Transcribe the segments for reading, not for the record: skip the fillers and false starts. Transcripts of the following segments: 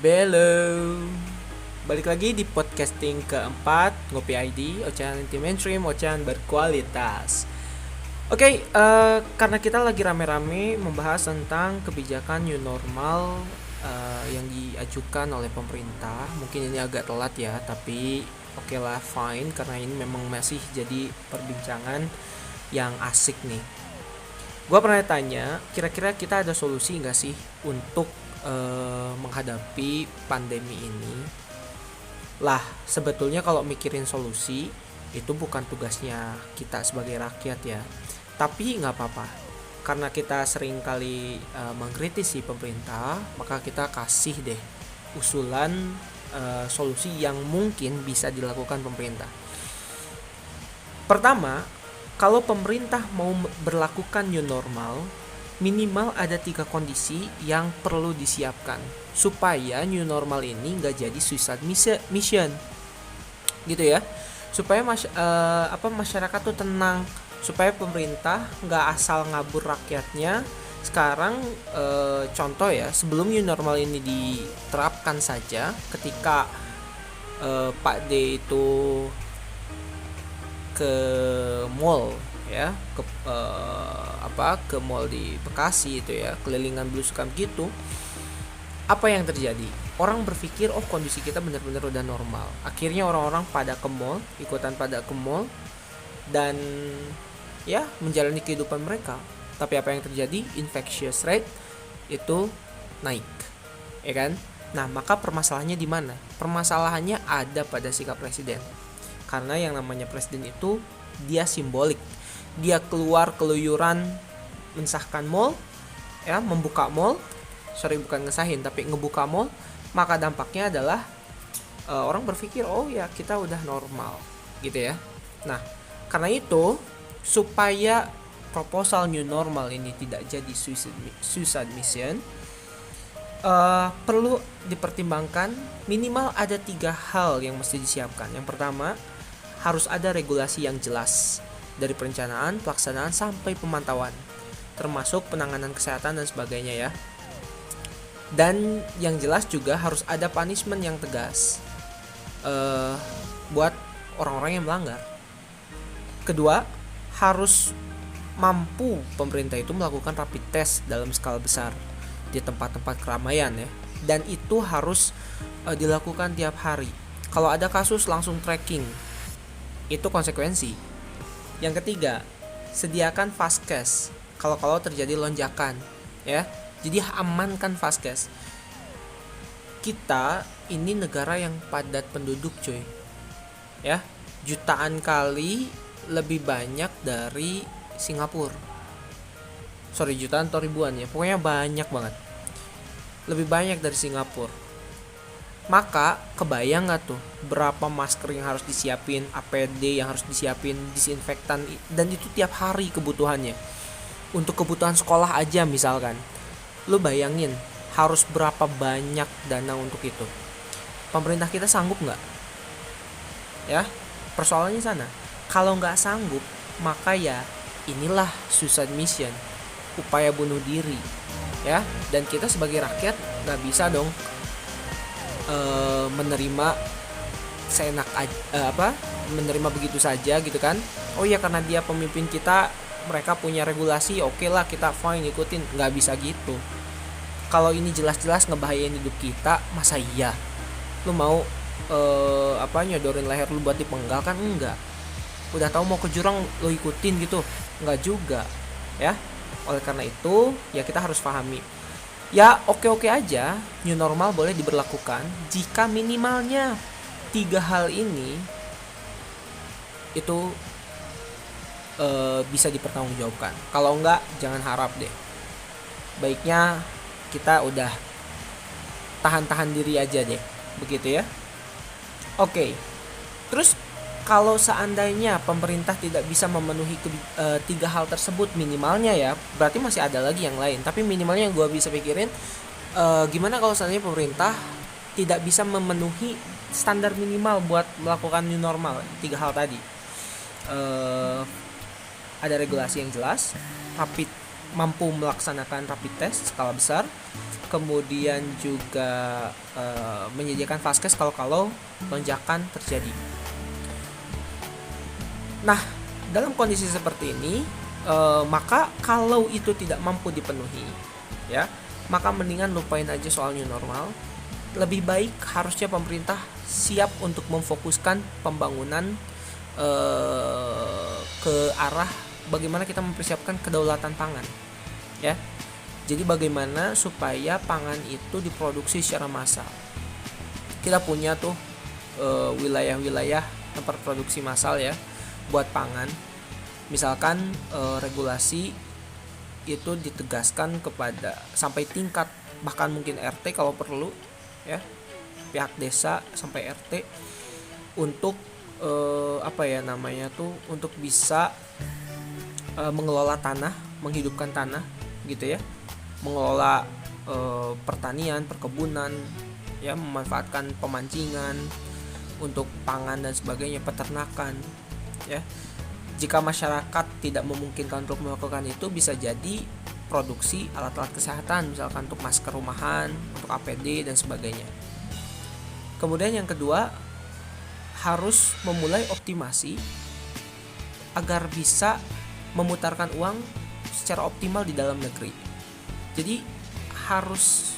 Bello. Balik lagi di podcasting keempat Ngopi ID, ocehan anti mainstream, ocehan berkualitas. Oke, karena kita lagi rame-rame membahas tentang kebijakan new normal yang diajukan oleh pemerintah. Mungkin ini agak telat ya, tapi oke lah, fine, karena ini memang masih jadi perbincangan yang asik nih. Gua pernah tanya, kira-kira kita ada solusi nggak sih untuk menghadapi pandemi ini? Lah, sebetulnya kalau mikirin solusi itu bukan tugasnya kita sebagai rakyat ya. Tapi nggak apa-apa. Karena kita sering kali mengkritisi pemerintah, maka kita kasih deh usulan solusi yang mungkin bisa dilakukan pemerintah. Pertama, kalau pemerintah mau berlakukan new normal, minimal ada 3 kondisi yang perlu disiapkan supaya new normal ini nggak jadi suicide mission gitu ya, supaya masyarakat tuh tenang, supaya pemerintah nggak asal ngabur rakyatnya. Sekarang contoh ya, sebelum new normal ini diterapkan saja, ketika Pak D itu ke mall ya, ke mall di Bekasi itu ya, kelilingan belusukan gitu. Apa yang terjadi? Orang berpikir oh kondisi kita benar-benar udah normal. Akhirnya orang-orang pada ke mall, ikutan pada ke mall dan ya menjalani kehidupan mereka. Tapi apa yang terjadi? Infectious rate itu naik, ya kan? Nah, maka permasalahannya di mana? Permasalahannya ada pada sikap presiden. Karena yang namanya presiden itu dia simbolik. Dia keluar keluyuran mensahkan mall, ya, membuka mall. Bukan ngesahin tapi ngebuka mall, maka dampaknya adalah orang berpikir oh ya kita udah normal gitu ya. Nah, karena itu supaya proposal new normal ini tidak jadi suicide mission, perlu dipertimbangkan minimal ada 3 hal yang mesti disiapkan. Yang pertama, harus ada regulasi yang jelas dari perencanaan, pelaksanaan sampai pemantauan, termasuk penanganan kesehatan dan sebagainya ya. Dan yang jelas juga harus ada punishment yang tegas buat orang-orang yang melanggar. Kedua, harus mampu pemerintah itu melakukan rapid test dalam skala besar di tempat-tempat keramaian ya. Dan itu harus dilakukan tiap hari. Kalau ada kasus langsung tracking. Itu konsekuensi. Yang ketiga, sediakan fast-cash kalau terjadi lonjakan ya. Jadi amankan fast-cash. Kita ini negara yang padat penduduk cuy, ya, jutaan kali lebih banyak dari Singapura. Jutaan atau ribuan ya, pokoknya banyak banget, lebih banyak dari Singapura. Maka kebayang gak tuh berapa masker yang harus disiapin, APD yang harus disiapin, disinfektan, dan itu tiap hari kebutuhannya. Untuk kebutuhan sekolah aja misalkan, lu bayangin harus berapa banyak dana untuk itu. Pemerintah kita sanggup nggak? Ya, persoalannya sana. Kalau nggak sanggup, maka ya inilah suicide mission, upaya bunuh diri, ya. Dan kita sebagai rakyat nggak bisa dong menerima seenak menerima begitu saja gitu kan. Oh ya karena dia pemimpin kita, mereka punya regulasi, oke lah kita fine ikutin. Nggak bisa gitu. Kalau ini jelas-jelas ngebahayain hidup kita, masa iya lu mau nyodorin leher lu buat dipenggal? Kan enggak. Udah tahu mau ke jurang lu ikutin gitu? Enggak juga ya. Oleh karena itu ya kita harus pahami ya, oke aja new normal boleh diberlakukan jika minimalnya 3 hal ini itu bisa dipertanggungjawabkan. Kalau enggak, jangan harap deh. Baiknya kita udah tahan-tahan diri aja deh, begitu ya. Oke. Terus kalau seandainya pemerintah tidak bisa memenuhi 3 hal tersebut minimalnya ya, berarti masih ada lagi yang lain. Tapi minimalnya yang gue bisa pikirin, gimana kalau seandainya pemerintah tidak bisa memenuhi standar minimal buat melakukan new normal 3 hal tadi. Ada regulasi yang jelas, mampu melaksanakan rapid test skala besar, kemudian juga menyediakan fast cash kalau lonjakan terjadi. Nah, dalam kondisi seperti ini, maka kalau itu tidak mampu dipenuhi, ya, maka mendingan lupain aja soal new normal. Lebih baik harusnya pemerintah siap untuk memfokuskan pembangunan ke arah bagaimana kita mempersiapkan kedaulatan pangan, ya. Jadi bagaimana supaya pangan itu diproduksi secara massal. Kita punya tuh wilayah-wilayah tempat produksi massal, ya, buat pangan. Misalkan regulasi itu ditegaskan kepada sampai tingkat bahkan mungkin RT kalau perlu, ya, pihak desa sampai RT untuk untuk bisa mengelola tanah, menghidupkan tanah gitu, ya, mengelola pertanian, perkebunan, ya, memanfaatkan pemancingan untuk pangan dan sebagainya, peternakan, ya. Jika masyarakat tidak memungkinkan untuk melakukan itu, bisa jadi produksi alat-alat kesehatan, misalkan untuk masker rumahan, untuk APD dan sebagainya. Kemudian yang kedua, harus memulai optimasi agar bisa memutarkan uang secara optimal di dalam negeri. Jadi harus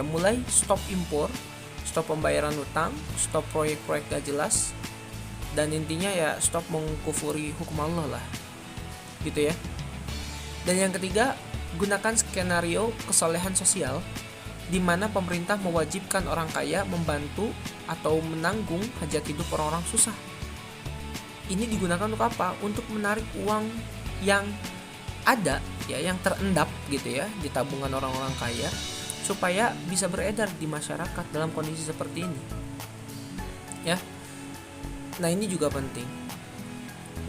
mulai stop impor, stop pembayaran utang, stop proyek-proyek gak jelas, dan intinya ya stop mengkufuri hukum Allah lah, gitu ya. Dan yang ketiga, gunakan skenario kesolehan sosial di mana pemerintah mewajibkan orang kaya membantu atau menanggung hajat hidup orang-orang susah. Ini digunakan untuk apa? Untuk menarik uang yang ada, ya, yang terendap gitu, ya, di tabungan orang-orang kaya supaya bisa beredar di masyarakat dalam kondisi seperti ini, ya. Nah, ini juga penting.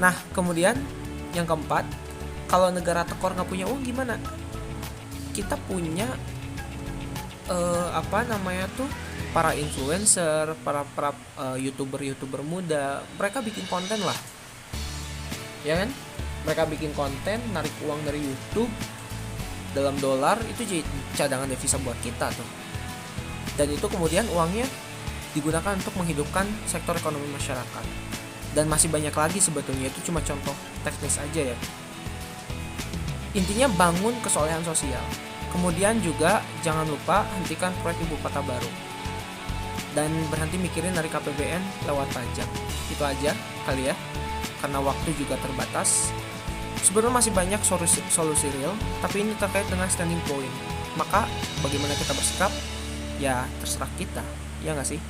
Nah, kemudian yang keempat, kalau negara tekor nggak punya uang gimana? Kita punya para influencer, para youtuber muda, mereka bikin konten lah, ya kan? Mereka bikin konten, narik uang dari YouTube dalam dolar, itu jadi cadangan devisa buat kita tuh. Dan itu kemudian uangnya digunakan untuk menghidupkan sektor ekonomi masyarakat. Dan masih banyak lagi sebetulnya, itu cuma contoh teknis aja, ya. Intinya bangun kesolehan sosial. Kemudian juga jangan lupa hentikan proyek ibu kota baru. Dan berhenti mikirin dari KPBN lewat pajak. Itu aja kali, ya. Karena waktu juga terbatas. Sebenarnya masih banyak solusi real, tapi ini terkait dengan standing point. Maka bagaimana kita bersikap, ya terserah kita, ya nggak sih?